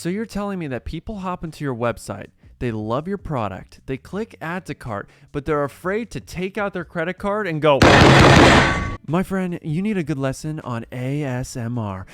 So you're telling me that people hop into your website, they love your product, they click add to cart, but they're afraid to take out their credit card and go, my friend, you need a good lesson on ASMR.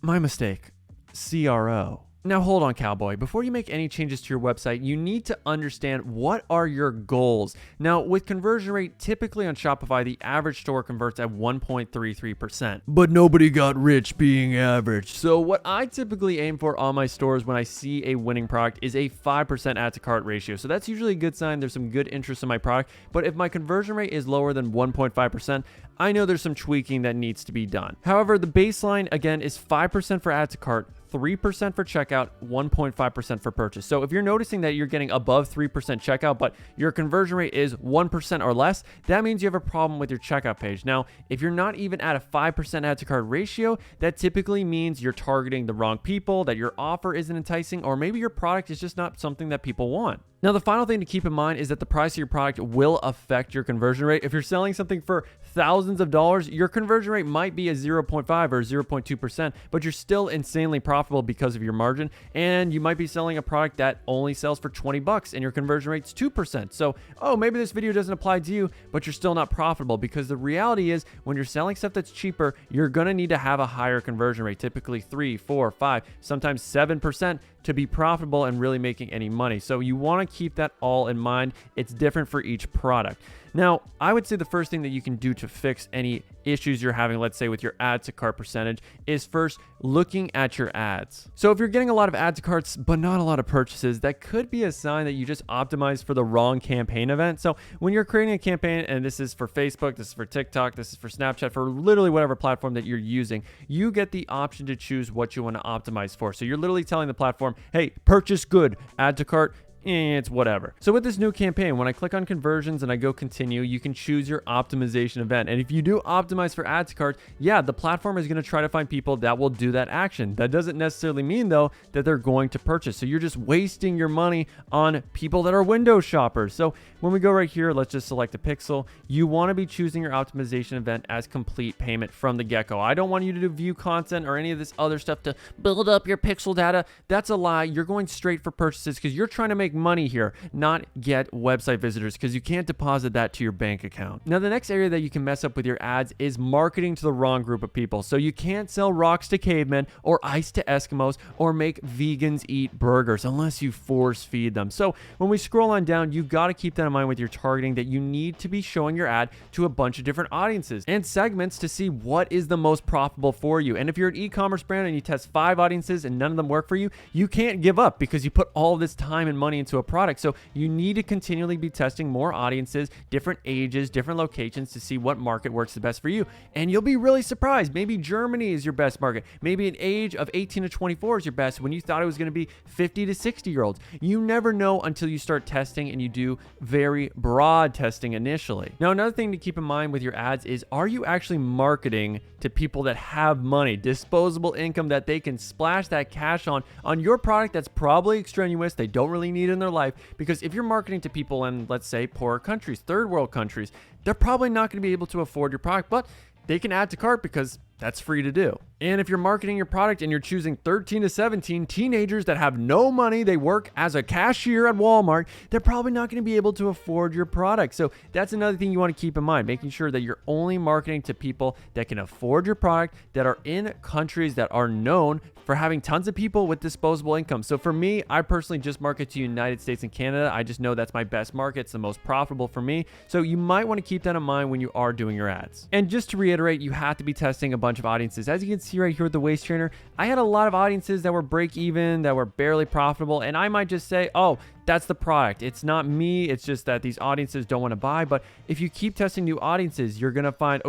My mistake, CRO. Now hold on, cowboy. Before you make any changes to your website, you need to understand what are your goals. Now, with conversion rate, typically on Shopify, the average store converts at 1.33%. But nobody got rich being average. So what I typically aim for on my stores when I see a winning product is a 5% add to cart ratio. So that's usually a good sign. There's some good interest in my product. But if my conversion rate is lower than 1.5%, I know there's some tweaking that needs to be done. However, the baseline, again, is 5% for add to cart, 3% for checkout, 1.5% for purchase. So if you're noticing that you're getting above 3% checkout, but your conversion rate is 1% or less, that means you have a problem with your checkout page. Now, if you're not even at a 5% add to cart ratio, that typically means you're targeting the wrong people, that your offer isn't enticing, or maybe your product is just not something that people want. Now, the final thing to keep in mind is that the price of your product will affect your conversion rate. If you're selling something for thousands of dollars, your conversion rate might be a 0.5 or 0.2%, but you're still insanely profitable because of your margin. And you might be selling a product that only sells for 20 bucks and your conversion rate's 2%. So, maybe this video doesn't apply to you, but you're still not profitable, because the reality is when you're selling stuff that's cheaper, you're going to need to have a higher conversion rate, typically 3, 4, 5, sometimes 7%, to be profitable and really making any money. So you want to keep that all in mind. It's different for each product. Now, I would say the first thing that you can do to fix any issues you're having, let's say with your add to cart percentage, is first looking at your ads. So if you're getting a lot of add to carts, but not a lot of purchases, that could be a sign that you just optimized for the wrong campaign event. So when you're creating a campaign, and this is for Facebook, this is for TikTok, this is for Snapchat, for literally whatever platform that you're using, you get the option to choose what you want to optimize for. So you're literally telling the platform, hey, purchase good, add to cart, it's whatever. So with this new campaign, when I click on conversions and I go continue, you can choose your optimization event. And if you do optimize for add to cart, yeah, the platform is going to try to find people that will do that action. That doesn't necessarily mean though that they're going to purchase. So you're just wasting your money on people that are window shoppers. So when we go right here, let's just select a pixel. You want to be choosing your optimization event as complete payment from the get-go. I don't want you to do view content or any of this other stuff to build up your pixel data. That's a lie. You're going straight for purchases because you're trying to make money here, not get website visitors, because you can't deposit that to your bank account. Now, the next area that you can mess up with your ads is marketing to the wrong group of people. So you can't sell rocks to cavemen or ice to Eskimos or make vegans eat burgers unless you force feed them. So when we scroll on down, you got to keep that in mind with your targeting, that you need to be showing your ad to a bunch of different audiences and segments to see what is the most profitable for you. And if you're an e-commerce brand and you test 5 audiences and none of them work for you, you can't give up because you put all this time and money into a product. So you need to continually be testing more audiences, different ages, different locations to see what market works the best for you. And you'll be really surprised. Maybe Germany is your best market. Maybe an age of 18 to 24 is your best when you thought it was going to be 50 to 60 year olds. You never know until you start testing, and you do very broad testing initially. Now, another thing to keep in mind with your ads is, are you actually marketing to people that have money, disposable income that they can splash that cash on your product that's probably extraneous, they don't really need in their life? Because if you're marketing to people in, let's say, poorer countries, third world countries, they're probably not going to be able to afford your product, but they can add to cart because that's free to do. And if you're marketing your product and you're choosing 13 to 17 teenagers that have no money, they work as a cashier at Walmart, they're probably not going to be able to afford your product. So that's another thing you want to keep in mind, making sure that you're only marketing to people that can afford your product, that are in countries that are known for having tons of people with disposable income. So for me, I personally just market to United States and Canada. I just know that's my best market. It's the most profitable for me. So you might want to keep that in mind when you are doing your ads. And just to reiterate, you have to be testing a bunch of audiences. As you can see right here with the waist trainer, I had a lot of audiences that were break even, that were barely profitable. And I might just say, oh, that's the product. It's not me. It's just that these audiences don't want to buy. But if you keep testing new audiences, you're going to find,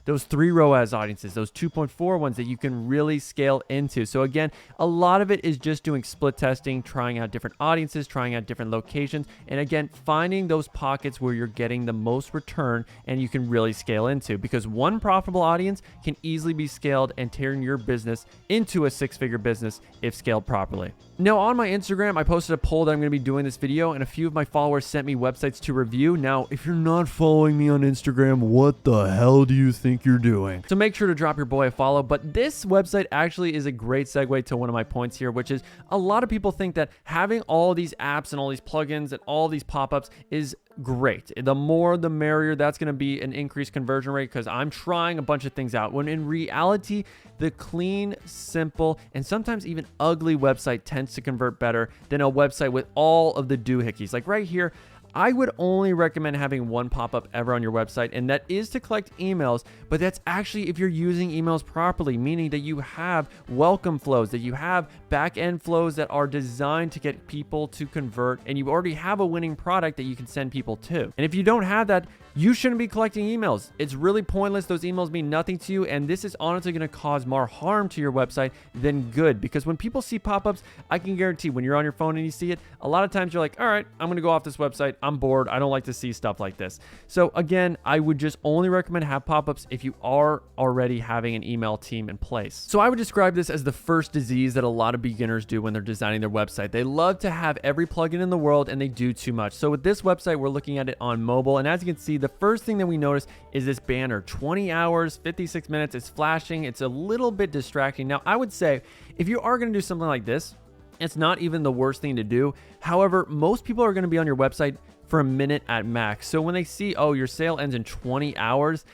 those 3 ROAS audiences, those 2.4 ones that you can really scale into. So again, a lot of it is just doing split testing, trying out different audiences, trying out different locations. And again, finding those pockets where you're getting the most return and you can really scale into, because one profitable audience can easily be scaled and turn your business into a 6-figure business if scaled properly. Now on my Instagram, I posted a poll that I'm going to be doing doing this video, and a few of my followers sent me websites to review. Now, if you're not following me on Instagram, what the hell do you think you're doing? So make sure to drop your boy a follow. But this website actually is a great segue to one of my points here, which is a lot of people think that having all these apps and all these plugins and all these pop-ups is great. The more the merrier. That's going to be an increased conversion rate because I'm trying a bunch of things out, when in reality, the clean, simple, and sometimes even ugly website tends to convert better than a website with all of the doohickeys. Like right here, I would only recommend having one pop-up ever on your website, and that is to collect emails, but that's actually if you're using emails properly, meaning that you have welcome flows, that you have back-end flows that are designed to get people to convert, and you already have a winning product that you can send people to. And if you don't have that, you shouldn't be collecting emails. It's really pointless. Those emails mean nothing to you, and this is honestly going to cause more harm to your website than good, because when people see pop-ups, I can guarantee when you're on your phone and you see it, a lot of times you're like, all right, I'm going to go off this website. I'm bored. I don't like to see stuff like this. So again, I would just only recommend have pop-ups if you are already having an email team in place. So I would describe this as the first disease that a lot of beginners do when they're designing their website. They love to have every plugin in the world and they do too much. So with this website, we're looking at it on mobile. And as you can see, the first thing that we notice is this banner, 20 hours, 56 minutes. It's flashing. It's a little bit distracting. Now, I would say if you are going to do something like this, it's not even the worst thing to do. However, most people are going to be on your website for a minute at max. So when they see, oh, your sale ends in 20 hours,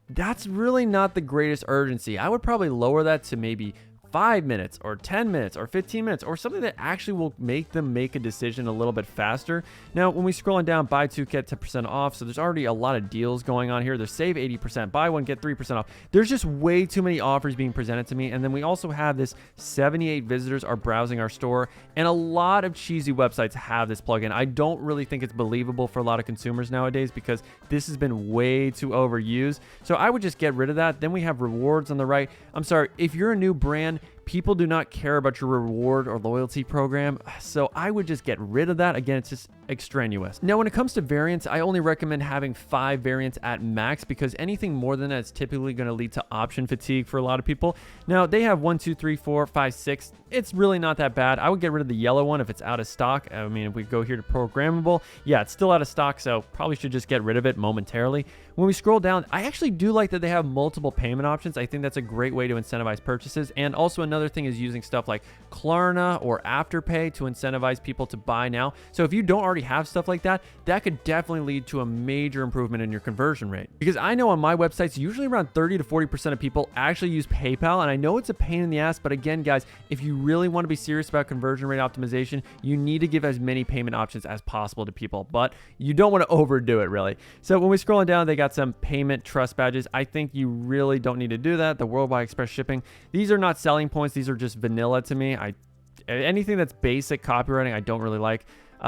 that's really not the greatest urgency. I would probably lower that to maybe 5 minutes or 10 minutes or 15 minutes or something that actually will make them make a decision a little bit faster. Now, when we scroll on down, buy two, get 10% off. So there's already a lot of deals going on here. There's save 80%, buy one, get 3% off. There's just way too many offers being presented to me. And then we also have this 78 visitors are browsing our store, and a lot of cheesy websites have this plugin. I don't really think it's believable for a lot of consumers nowadays because this has been way too overused. So I would just get rid of that. Then we have rewards on the right. I'm sorry, if you're a new brand, people do not care about your reward or loyalty program, so I would just get rid of that. Again, it's just extraneous. Now, when it comes to variants, I only recommend having 5 variants at max because anything more than that is typically going to lead to option fatigue for a lot of people. Now, they have 1, 2, 3, 4, 5, 6. It's really not that bad. I would get rid of the yellow one if it's out of stock. I mean, if we go here to programmable, yeah, it's still out of stock, so probably should just get rid of it momentarily. When we scroll down, I actually do like that they have multiple payment options. I think that's a great way to incentivize purchases. And also another thing is using stuff like Klarna or Afterpay to incentivize people to buy now. So if you don't already have stuff like that, that could definitely lead to a major improvement in your conversion rate. Because I know on my websites, usually around 30 to 40% of people actually use PayPal. And I know it's a pain in the ass, but again, guys, if you really want to be serious about conversion rate optimization, you need to give as many payment options as possible to people, but you don't want to overdo it really. So when we scroll down, they got some payment trust badges. I think you really don't need to do that. The worldwide express shipping, these are not selling points. These are just vanilla to me. Anything that's basic copywriting, I don't really like.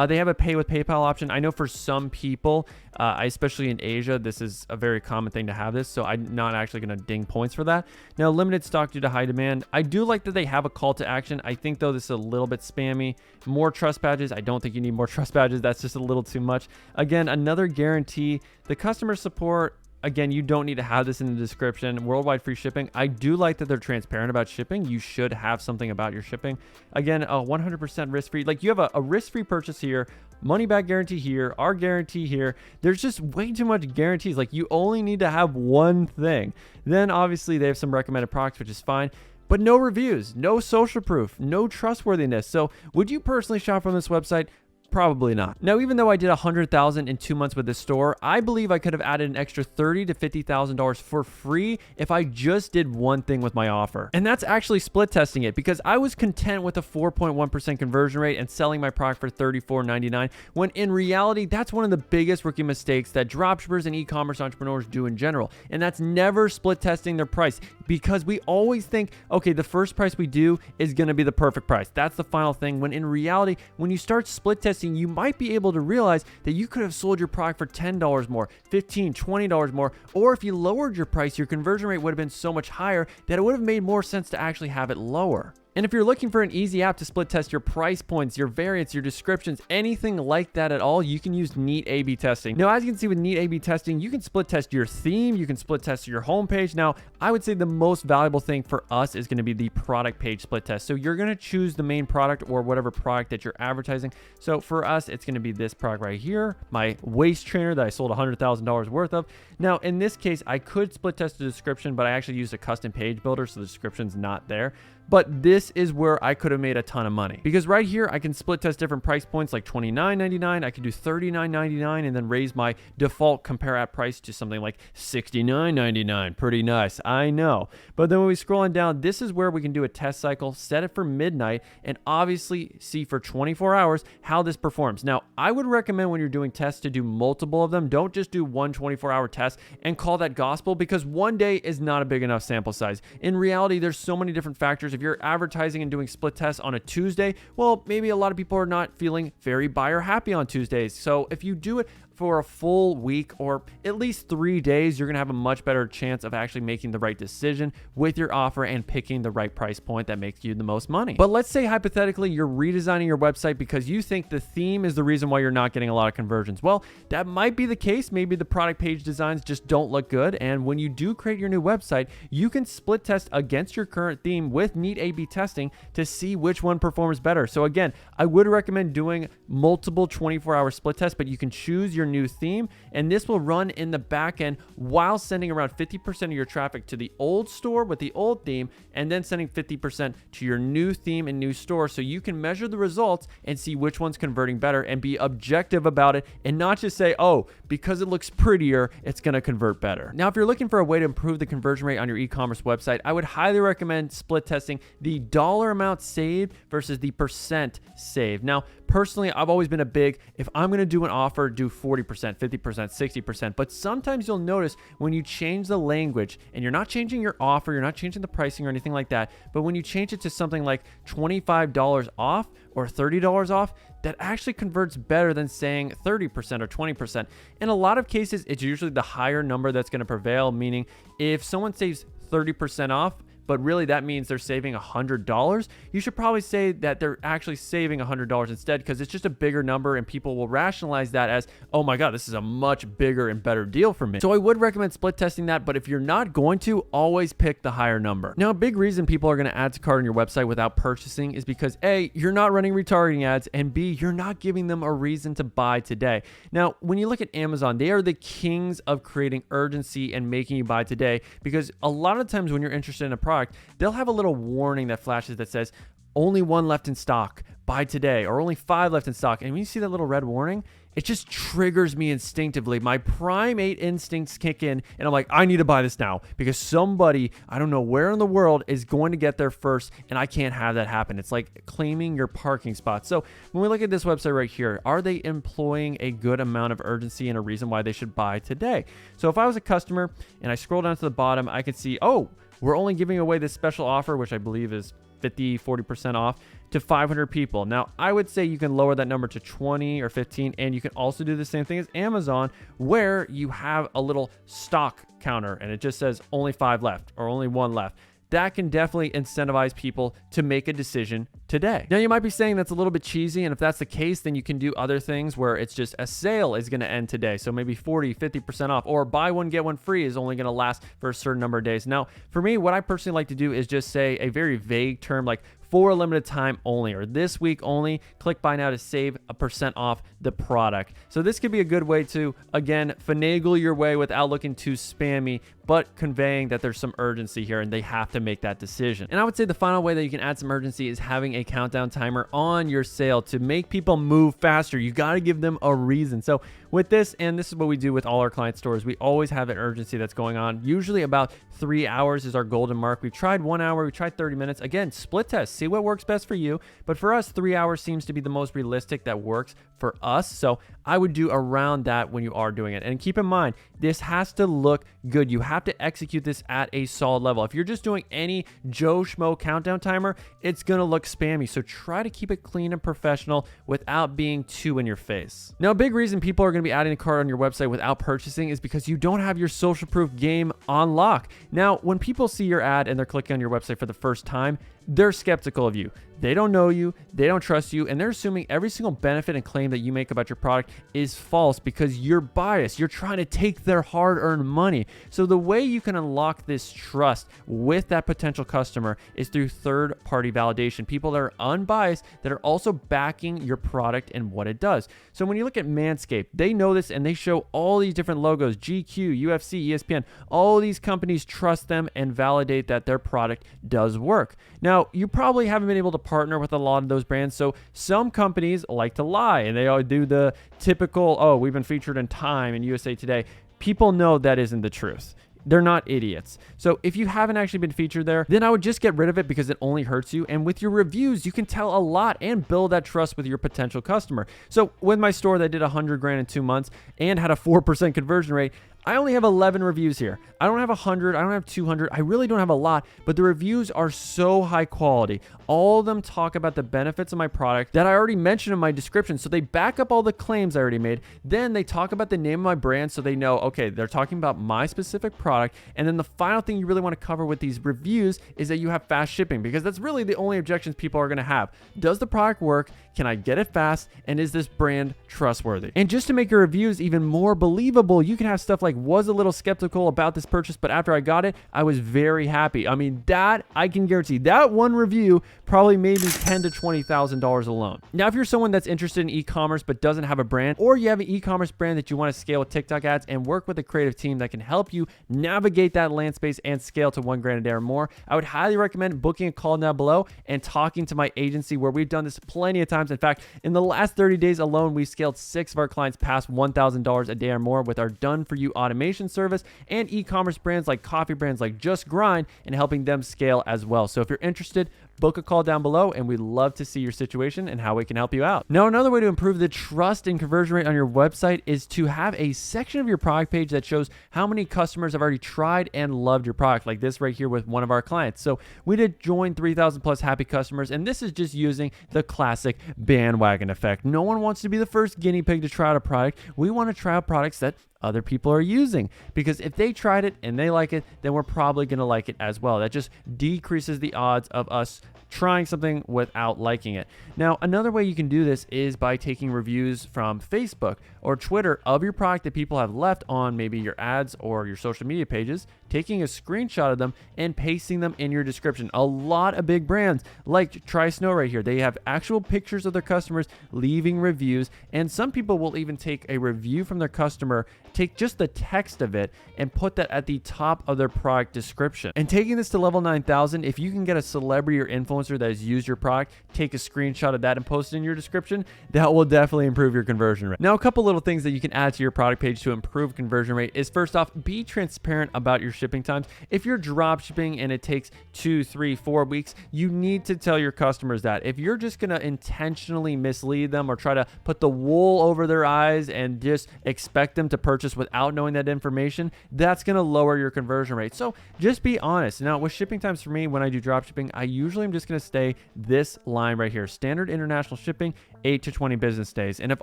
They have a pay with PayPal option. I know for some people, especially in Asia, this is a very common thing to have this, so I'm not actually going to ding points for that. Now, limited stock due to high demand. I do like that they have a call to action. I think, though, this is a little bit spammy. More trust badges. I don't think you need more trust badges. That's just a little too much. Again, another guarantee. The customer support, again, you don't need to have this in the description. Worldwide free shipping. I do like that they're transparent about shipping. You should have something about your shipping. Again, 100% risk-free. Like, you have a risk-free purchase here, money-back guarantee here, our guarantee here. There's just way too much guarantees. Like, you only need to have one thing. Then, obviously, they have some recommended products, which is fine. But no reviews, no social proof, no trustworthiness. So, would you personally shop from this website? Probably not. Now, even though I did $100,000 in 2 months with this store, I believe I could have added an extra $30,000 to $50,000 for free if I just did one thing with my offer. And that's actually split testing it, because I was content with a 4.1% conversion rate and selling my product for $34.99, when in reality, that's one of the biggest rookie mistakes that dropshippers and e-commerce entrepreneurs do in general. And that's never split testing their price, because we always think, okay, the first price we do is going to be the perfect price. That's the final thing. When in reality, when you start split testing, you might be able to realize that you could have sold your product for $10 more, $15, $20 more, or if you lowered your price, your conversion rate would have been so much higher that it would have made more sense to actually have it lower. And if you're looking for an easy app to split test your price points, your variants, your descriptions, anything like that at all, you can use Neat A/B testing. Now, as you can see with Neat A/B testing, you can split test your theme, you can split test your homepage. Now, I would say the most valuable thing for us is going to be the product page split test. So you're going to choose the main product or whatever product that you're advertising. So for us, it's going to be this product right here, my waist trainer that I sold $100,000 worth of. Now, in this case, I could split test the description, but I actually used a custom page builder, so the description's not there. But this is where I could have made a ton of money, because right here I can split test different price points like $29.99. I can do $39.99 and then raise my default compare app price to something like $69.99. Pretty nice, I know. But then when we scroll on down, this is where we can do a test cycle, set it for midnight, and obviously see for 24 hours how this performs. Now, I would recommend when you're doing tests to do multiple of them. Don't just do one 24-hour test and call that gospel, because one day is not a big enough sample size. In reality, there's so many different factors. If you're advertising and doing split tests on a Tuesday, well, maybe a lot of people are not feeling very buyer happy on Tuesdays. So if you do it for a full week or at least 3 days, you're going to have a much better chance of actually making the right decision with your offer and picking the right price point that makes you the most money. But let's say hypothetically you're redesigning your website because you think the theme is the reason why you're not getting a lot of conversions. Well, that might be the case. Maybe the product page designs just don't look good. And when you do create your new website, you can split test against your current theme with Neat A/B testing to see which one performs better. So again, I would recommend doing multiple 24-hour split tests, but you can choose your new theme, and this will run in the back end while sending around 50% of your traffic to the old store with the old theme, and then sending 50% to your new theme and new store, so you can measure the results and see which one's converting better and be objective about it, and not just say, oh, because it looks prettier, it's going to convert better. Now, if you're looking for a way to improve the conversion rate on your e-commerce website, I would highly recommend split testing the dollar amount saved versus the percent saved. Now, personally, I've always been a big, if I'm going to do an offer, do 40%, 50%, 60%. But sometimes you'll notice when you change the language, and you're not changing your offer, you're not changing the pricing or anything like that, but when you change it to something like $25 off or $30 off, that actually converts better than saying 30% or 20%. In a lot of cases, it's usually the higher number that's going to prevail, meaning if someone saves 30% off, but really that means they're saving $100, you should probably say that they're actually saving $100 instead, because it's just a bigger number and people will rationalize that as, oh my God, this is a much bigger and better deal for me. So I would recommend split testing that, but if you're not going to, always pick the higher number. Now, a big reason people are going to add to cart on your website without purchasing is because A, you're not running retargeting ads, and B, you're not giving them a reason to buy today. Now, when you look at Amazon, they are the kings of creating urgency and making you buy today, because a lot of times when you're interested in a product, they'll have a little warning that flashes that says only 1 left in stock, buy today, or only 5 left in stock. And when you see that little red warning, it just triggers me instinctively. My primate instincts kick in, and I'm like, I need to buy this now, because somebody, I don't know where in the world, is going to get there first, and I can't have that happen. It's like claiming your parking spot. So when we look at this website right here, are they employing a good amount of urgency and a reason why they should buy today? So if I was a customer and I scroll down to the bottom, I could see, oh, we're only giving away this special offer, which I believe is 40% off, to 500 people. Now, I would say you can lower that number to 20 or 15, and you can also do the same thing as Amazon, where you have a little stock counter and it just says only 5 left or only 1 left. That can definitely incentivize people to make a decision today. Now, you might be saying that's a little bit cheesy, and if that's the case, then you can do other things where it's just a sale is going to end today. So maybe 40, 50% off, or buy one, get one free is only going to last for a certain number of days. Now, for me, what I personally like to do is just say a very vague term like for a limited time only, or this week only, click buy now to save a % off the product. So this could be a good way to, again, finagle your way without looking too spammy, but conveying that there's some urgency here and they have to make that decision. And I would say the final way that you can add some urgency is having a countdown timer on your sale to make people move faster. You got to give them a reason. So with this, and this is what we do with all our client stores, we always have an urgency that's going on. Usually about 3 hours is our golden mark. We've tried 1 hour, we tried 30 minutes. Again, split test, see what works best for you. But for us, 3 hours seems to be the most realistic that works for us. So I would do around that when you are doing it. And keep in mind, this has to look good. You have to execute this at a solid level. If you're just doing any Joe Schmo countdown timer, it's going to look spammy. So try to keep it clean and professional without being too in your face. Now, a big reason people are going to be adding a cart on your website without purchasing is because you don't have your social proof game on lock. Now, when people see your ad and they're clicking on your website for the first time, they're skeptical of you. They don't know you, they don't trust you, and they're assuming every single benefit and claim that you make about your product is false because you're biased. You're trying to take their hard-earned money. So the way you can unlock this trust with that potential customer is through third-party validation. People that are unbiased, that are also backing your product and what it does. So when you look at Manscaped, they know this and they show all these different logos, GQ, UFC, ESPN, all these companies trust them and validate that their product does work. Now, you probably haven't been able to partner with a lot of those brands. So some companies like to lie and they all do the typical, oh, we've been featured in Time and USA Today. People know that isn't the truth. They're not idiots. So if you haven't actually been featured there, then I would just get rid of it because it only hurts you. And with your reviews, you can tell a lot and build that trust with your potential customer. So with my store that did 100 grand in 2 months and had a 4% conversion rate, I only have 11 reviews here. I don't have 100. I don't have 200. I really don't have a lot, but the reviews are so high quality. All of them talk about the benefits of my product that I already mentioned in my description. So they back up all the claims I already made. Then they talk about the name of my brand so they know, okay, they're talking about my specific product. And then the final thing you really want to cover with these reviews is that you have fast shipping, because that's really the only objections people are going to have. Does the product work? Can I get it fast? And is this brand trustworthy? And just to make your reviews even more believable, you can have stuff like, was a little skeptical about this purchase, but after I got it, I was very happy. I mean, that I can guarantee that one review probably made me $10,000 to $20,000 alone. Now, if you're someone that's interested in e-commerce but doesn't have a brand, or you have an e-commerce brand that you want to scale with TikTok ads and work with a creative team that can help you navigate that land space and scale to $1 grand a day or more, I would highly recommend booking a call down below and talking to my agency, where we've done this plenty of times. In fact, in the last 30 days alone, we've scaled 6 of our clients past $1,000 a day or more with our done-for-you automation service, and e-commerce brands like coffee brands like Just Grind, and helping them scale as well. So if you're interested, book a call down below, and we'd love to see your situation and how we can help you out. Now, another way to improve the trust and conversion rate on your website is to have a section of your product page that shows how many customers have already tried and loved your product, like this right here with one of our clients. So we did join 3,000 plus happy customers, and this is just using the classic bandwagon effect. No one wants to be the first guinea pig to try out a product. We want to try out products that other people are using, because if they tried it and they like it, then we're probably going to like it as well. That just decreases the odds of us trying something without liking it. Now, another way you can do this is by taking reviews from Facebook or Twitter of your product that people have left on maybe your ads or your social media pages, taking a screenshot of them and pasting them in your description. A lot of big brands like Try Snow right here, they have actual pictures of their customers leaving reviews, and some people will even take a review from their customer, take just the text of it and put that at the top of their product description. And taking this to level 9,000, if you can get a celebrity or influencer that has used your product, take a screenshot of that and post it in your description, that will definitely improve your conversion rate. Now, a couple little things that you can add to your product page to improve conversion rate is, first off, be transparent about your shipping times. If you're drop shipping and it takes 2, 3, 4 weeks, you need to tell your customers that. If you're just going to intentionally mislead them or try to put the wool over their eyes and just expect them to purchase without knowing that information, that's going to lower your conversion rate. So just be honest. Now, with shipping times for me, when I do drop shipping, I usually am just going to stay this line right here: standard international shipping, 8 to 20 business days. And if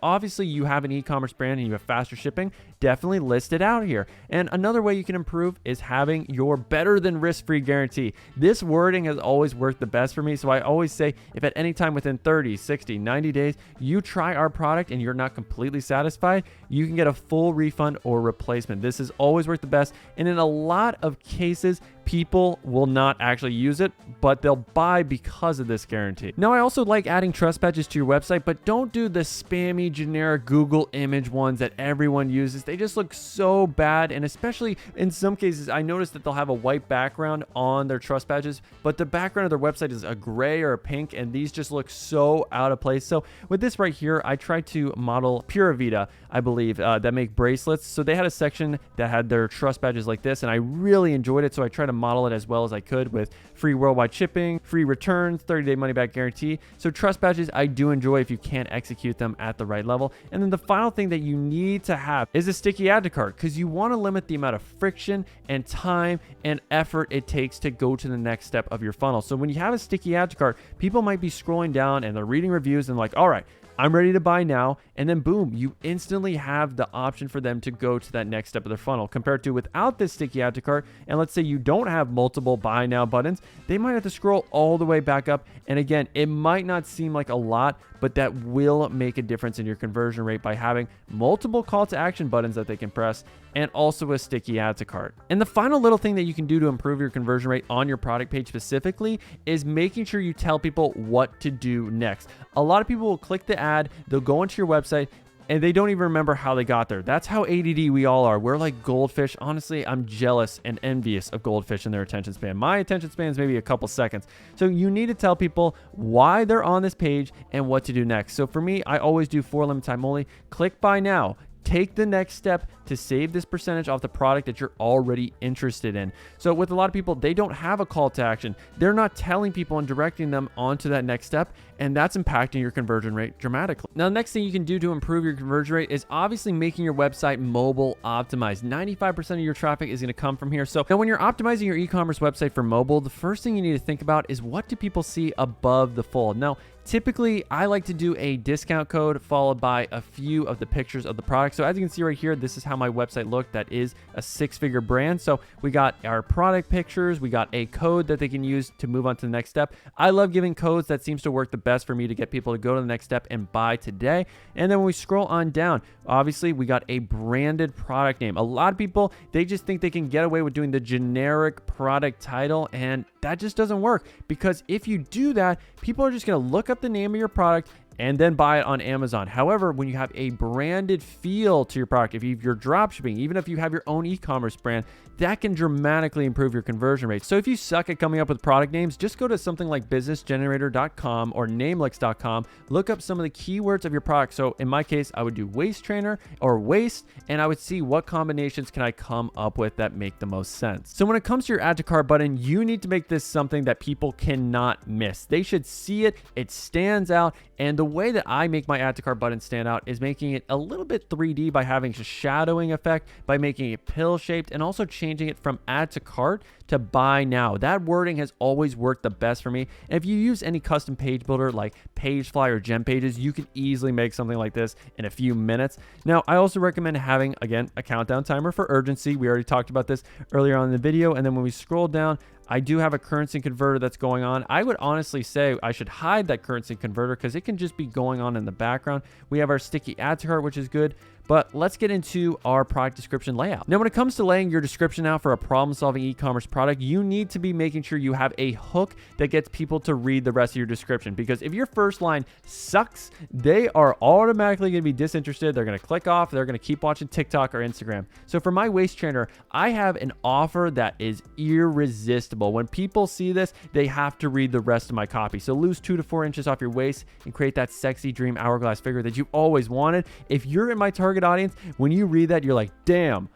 obviously you have an e-commerce brand and you have faster shipping, definitely list it out here. And another way you can improve is having your better than risk-free guarantee. This wording has always worked the best for me. So I always say, if at any time within 30, 60, 90 days, you try our product and you're not completely satisfied, you can get a full refund or replacement. This has always worked the best. And in a lot of cases, people will not actually use it, but they'll buy because of this guarantee. Now, I also like adding trust badges to your website, but don't do the spammy generic Google image ones that everyone uses. They just look so bad. And especially in some cases, I noticed that they'll have a white background on their trust badges, but the background of their website is a gray or a pink, and these just look so out of place. So with this right here, I tried to model Pura Vida, I believe, that make bracelets. So they had a section that had their trust badges like this, and I really enjoyed it. So I tried to model it as well as I could with free worldwide shipping, free returns, 30-day money-back guarantee. So trust badges I do enjoy if you can't execute them at the right level. And then the final thing that you need to have is a sticky add to cart, because you want to limit the amount of friction and time and effort it takes to go to the next step of your funnel. So when you have a sticky add to cart, people might be scrolling down and they're reading reviews and like, all right, I'm ready to buy now. And then boom, you instantly have the option for them to go to that next step of their funnel, compared to without this sticky add to cart. And let's say you don't have multiple buy now buttons, they might have to scroll all the way back up. And again, it might not seem like a lot, but that will make a difference in your conversion rate by having multiple call to action buttons that they can press, and also a sticky add to cart. And the final little thing that you can do to improve your conversion rate on your product page specifically is making sure you tell people what to do next. A lot of people will click the ad, they'll go into your website, and they don't even remember how they got there. That's how ADD we all are. We're like goldfish. Honestly, I'm jealous and envious of goldfish and their attention span. My attention span is maybe a couple seconds. So you need to tell people why they're on this page and what to do next. So for me, I always do for limited time only. Click buy now. Take the next step to save this percentage off the product that you're already interested in. So with a lot of people, they don't have a call to action. They're not telling people and directing them onto that next step, and that's impacting your conversion rate dramatically. Now, the next thing you can do to improve your conversion rate is obviously making your website mobile optimized. 95% of your traffic is going to come from here. So now when you're optimizing your e-commerce website for mobile, the first thing you need to think about is, what do people see above the fold? Now, typically, I like to do a discount code followed by a few of the pictures of the product. So as you can see right here, this is how my website looked. That is a 6-figure brand. So we got our product pictures. We got a code that they can use to move on to the next step. I love giving codes. That seems to work the best for me to get people to go to the next step and buy today. And then when we scroll on down, obviously we got a branded product name. A lot of people, they just think they can get away with doing the generic product title, and that just doesn't work, because if you do that, people are just going to look up the name of your product and then buy it on Amazon. However, when you have a branded feel to your product, if you're drop shipping, even if you have your own e-commerce brand, that can dramatically improve your conversion rate. So if you suck at coming up with product names, just go to something like businessgenerator.com or namelix.com, look up some of the keywords of your product. So in my case, I would do waist trainer or waist, and I would see what combinations can I come up with that make the most sense. So when it comes to your add to cart button, you need to make this something that people cannot miss. They should see it, it stands out, and the way that I make my add to cart button stand out is making it a little bit 3D by having a shadowing effect, by making it pill shaped, and also changing it from add to cart to buy now. That wording has always worked the best for me. And if you use any custom page builder like Pagefly or Gem Pages, you can easily make something like this in a few minutes. Now, I also recommend having, again, a countdown timer for urgency. We already talked about this earlier on in the video. And then when we scroll down, I do have a currency converter that's going on. I would honestly say I should hide that currency converter because it can just be going on in the background. We have our sticky add to cart, which is good. But let's get into our product description layout. Now, when it comes to laying your description out for a problem-solving e-commerce product, you need to be making sure you have a hook that gets people to read the rest of your description. Because if your first line sucks, they are automatically going to be disinterested. They're going to click off. They're going to keep watching TikTok or Instagram. So for my waist trainer, I have an offer that is irresistible. When people see this, they have to read the rest of my copy. So lose 2 to 4 inches off your waist and create that sexy dream hourglass figure that you've always wanted. If you're in my target audience, when you read that, you're like, damn,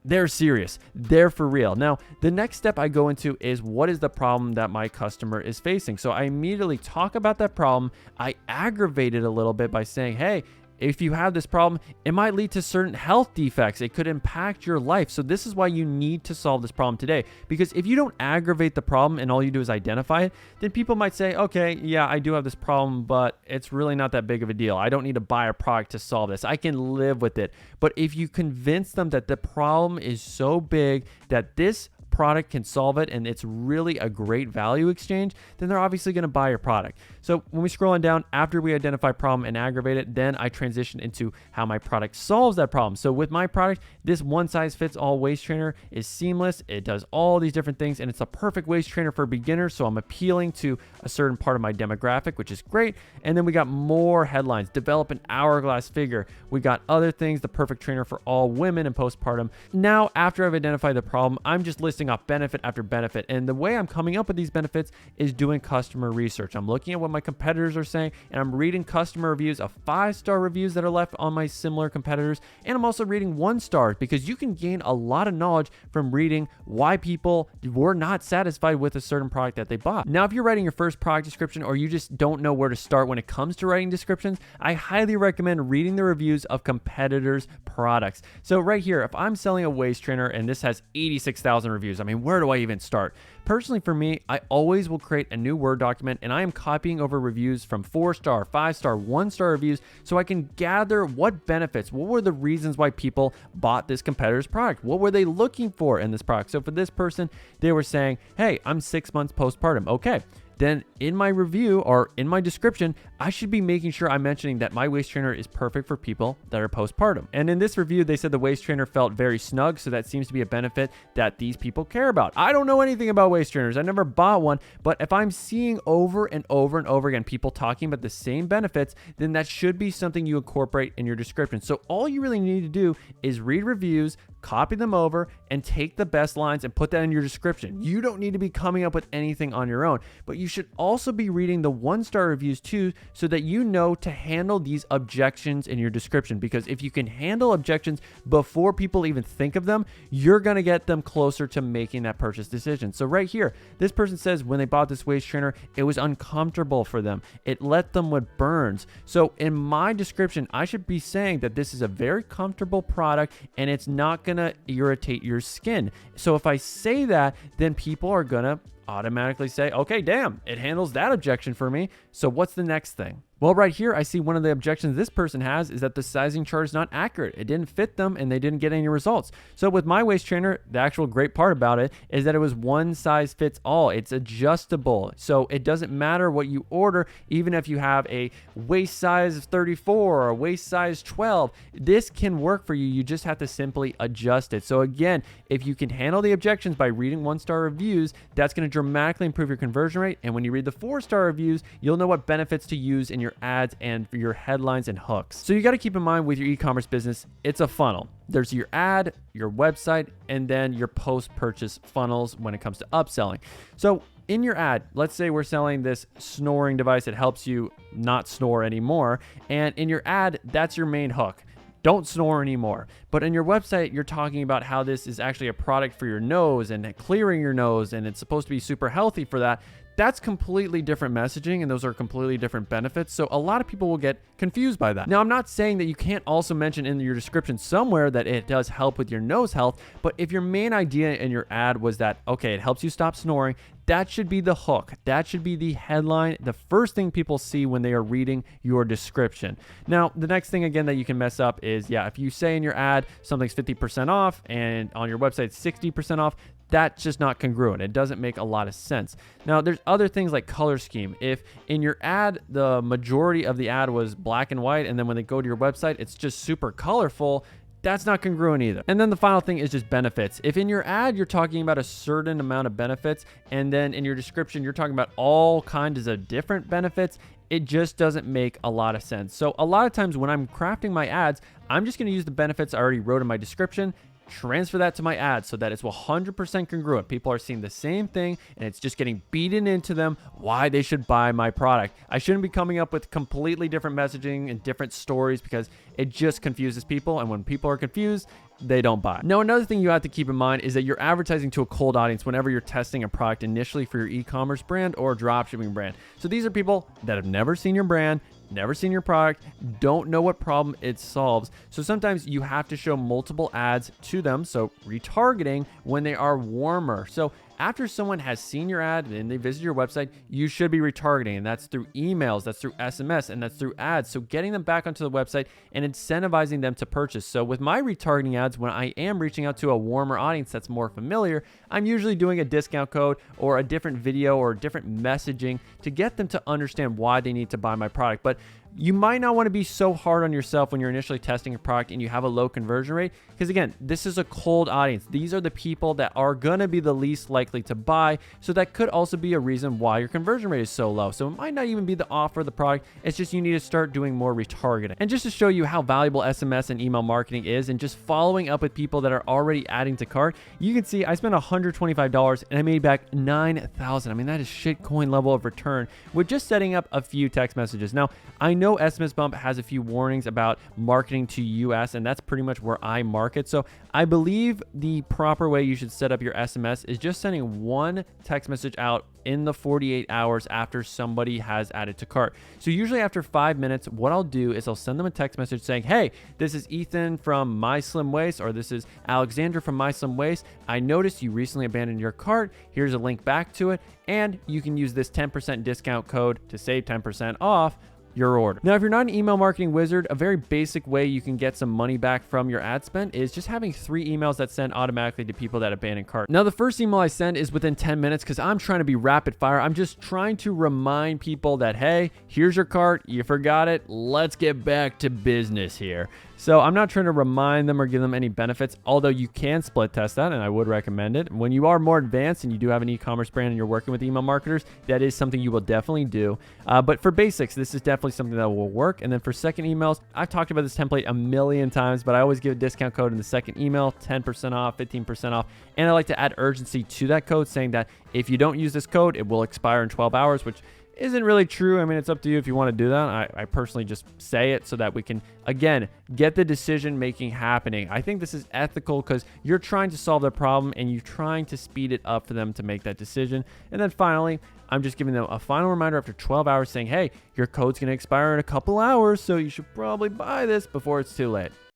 they're serious. They're for real. Now, the next step I go into is, what is the problem that my customer is facing? So I immediately talk about that problem. I aggravate it a little bit by saying, hey, if you have this problem, it might lead to certain health defects. It could impact your life. So this is why you need to solve this problem today. Because if you don't aggravate the problem and all you do is identify it, then people might say, okay, yeah, I do have this problem, but it's really not that big of a deal. I don't need to buy a product to solve this. I can live with it. But if you convince them that the problem is so big that this product can solve it and it's really a great value exchange, then they're obviously going to buy your product. So when we scroll on down, after we identify problem and aggravate it, then I transition into how my product solves that problem. So with my product, this one size fits all waist trainer is seamless. It does all these different things, and it's a perfect waist trainer for beginners. So I'm appealing to a certain part of my demographic, which is great. And then we got more headlines: develop an hourglass figure. We got other things: the perfect trainer for all women and postpartum. Now, after I've identified the problem, I'm just listing off benefit after benefit. And the way I'm coming up with these benefits is doing customer research. I'm looking at what my competitors are saying, and I'm reading customer reviews of 5-star reviews that are left on my similar competitors. And I'm also reading 1-star, because you can gain a lot of knowledge from reading why people were not satisfied with a certain product that they bought. Now, if you're writing your first product description, or you just don't know where to start when it comes to writing descriptions, I highly recommend reading the reviews of competitors' products. So right here, if I'm selling a waist trainer and this has 86,000 reviews, reviews. I mean, where do I even start? Personally, for me, I always will create a new Word document and I am copying over reviews from 4-star, 5-star, 1-star reviews so I can gather what benefits, what were the reasons why people bought this competitor's product? What were they looking for in this product? So for this person, they were saying, hey, I'm 6 months postpartum. Okay. Then in my review or in my description, I should be making sure I'm mentioning that my waist trainer is perfect for people that are postpartum. And in this review, they said the waist trainer felt very snug. So that seems to be a benefit that these people care about. I don't know anything about waist trainers. I never bought one, but if I'm seeing over and over and over again, people talking about the same benefits, then that should be something you incorporate in your description. So all you really need to do is read reviews, copy them over, and take the best lines and put that in your description. You don't need to be coming up with anything on your own, but you should also be reading the 1-star reviews too, so that you know to handle these objections in your description. Because if you can handle objections before people even think of them, you're going to get them closer to making that purchase decision. So right here, this person says when they bought this waist trainer, it was uncomfortable for them. It left them with burns. So in my description, I should be saying that this is a very comfortable product and it's not going to irritate your skin. So if I say that, then people are going to automatically say, okay, damn, it handles that objection for me. So what's the next thing? Well, right here, I see one of the objections this person has is that the sizing chart is not accurate. It didn't fit them and they didn't get any results. So with my waist trainer, the actual great part about it is that it was one size fits all. It's adjustable. So it doesn't matter what you order, even if you have a waist size of 34 or a waist size 12, this can work for you. You just have to simply adjust it. So again, if you can handle the objections by reading 1-star reviews, that's going to dramatically improve your conversion rate. And when you read the 4-star reviews, you'll know what benefits to use in your ads and for your headlines and hooks. So you got to keep in mind with your e-commerce business, it's a funnel. There's your ad, your website, and then your post-purchase funnels when it comes to upselling. So in your ad, let's say we're selling this snoring device that helps you not snore anymore. And in your ad, that's your main hook. Don't snore anymore. But in your website, you're talking about how this is actually a product for your nose and clearing your nose, and it's supposed to be super healthy for that. That's completely different messaging, and those are completely different benefits. So a lot of people will get confused by that. Now, I'm not saying that you can't also mention in your description somewhere that it does help with your nose health, but if your main idea in your ad was that, okay, it helps you stop snoring, that should be the hook. That should be the headline, the first thing people see when they are reading your description. Now, the next thing again that you can mess up is, if you say in your ad something's 50% off and on your website 60% off, that's just not congruent. It doesn't make a lot of sense. Now, there's other things like color scheme. If in your ad, the majority of the ad was black and white, and then when they go to your website, it's just super colorful, that's not congruent either. And then the final thing is just benefits. If in your ad, you're talking about a certain amount of benefits, and then in your description, you're talking about all kinds of different benefits, it just doesn't make a lot of sense. So a lot of times when I'm crafting my ads, I'm just gonna use the benefits I already wrote in my description, transfer that to my ad so that it's 100% congruent. People are seeing the same thing and it's just getting beaten into them why they should buy my product. I shouldn't be coming up with completely different messaging and different stories because it just confuses people. And when people are confused, they don't buy. Now, another thing you have to keep in mind is that you're advertising to a cold audience whenever you're testing a product initially for your e-commerce brand or dropshipping brand. So these are people that have never seen your brand, never seen your product, don't know what problem it solves. So sometimes you have to show multiple ads to them. So retargeting when they are warmer. So after someone has seen your ad and they visit your website, you should be retargeting, and that's through emails, that's through SMS, and that's through ads. So getting them back onto the website and incentivizing them to purchase. So with my retargeting ads, when I am reaching out to a warmer audience that's more familiar, I'm usually doing a discount code or a different video or different messaging to get them to understand why they need to buy my product. But you might not want to be so hard on yourself when you're initially testing a product and you have a low conversion rate, because again, this is a cold audience. These are the people that are going to be the least likely to buy. So that could also be a reason why your conversion rate is so low. So it might not even be the offer of the product. It's just you need to start doing more retargeting. And just to show you how valuable SMS and email marketing is, and just following up with people that are already adding to cart, you can see I spent $125 and I made back $9,000. I mean, that is shitcoin level of return with just setting up a few text messages. Now, I know SMS Bump has a few warnings about marketing to US, and that's pretty much where I market. So I believe the proper way you should set up your SMS is just sending one text message out in the 48 hours after somebody has added to cart. So usually after 5 minutes, what I'll do is I'll send them a text message saying, hey, this is Ethan from My Slim Waist, or this is Alexander from My Slim Waist. I noticed you recently abandoned your cart. Here's a link back to it, and you can use this 10% discount code to save 10% off your order. Now, if you're not an email marketing wizard, a very basic way you can get some money back from your ad spend is just having 3 emails that send automatically to people that abandon cart. Now, the first email I send is within 10 minutes because I'm trying to be rapid fire. I'm just trying to remind people that, hey, here's your cart. You forgot it. Let's get back to business here. So I'm not trying to remind them or give them any benefits, although you can split test that, and I would recommend it. When you are more advanced and you do have an e-commerce brand and you're working with email marketers, that is something you will definitely do. But for basics, this is definitely something that will work. And then for second emails, I've talked about this template a million times, but I always give a discount code in the second email, 10% off, 15% off. And I like to add urgency to that code, saying that if you don't use this code, it will expire in 12 hours, which isn't really true. I mean, it's up to you if you want to do that. I personally just say it so that we can, again, get the decision making happening. I think this is ethical because you're trying to solve the problem and you're trying to speed it up for them to make that decision. And then finally, I'm just giving them a final reminder after 12 hours saying, hey, your code's going to expire in a couple hours, so you should probably buy this before it's too late.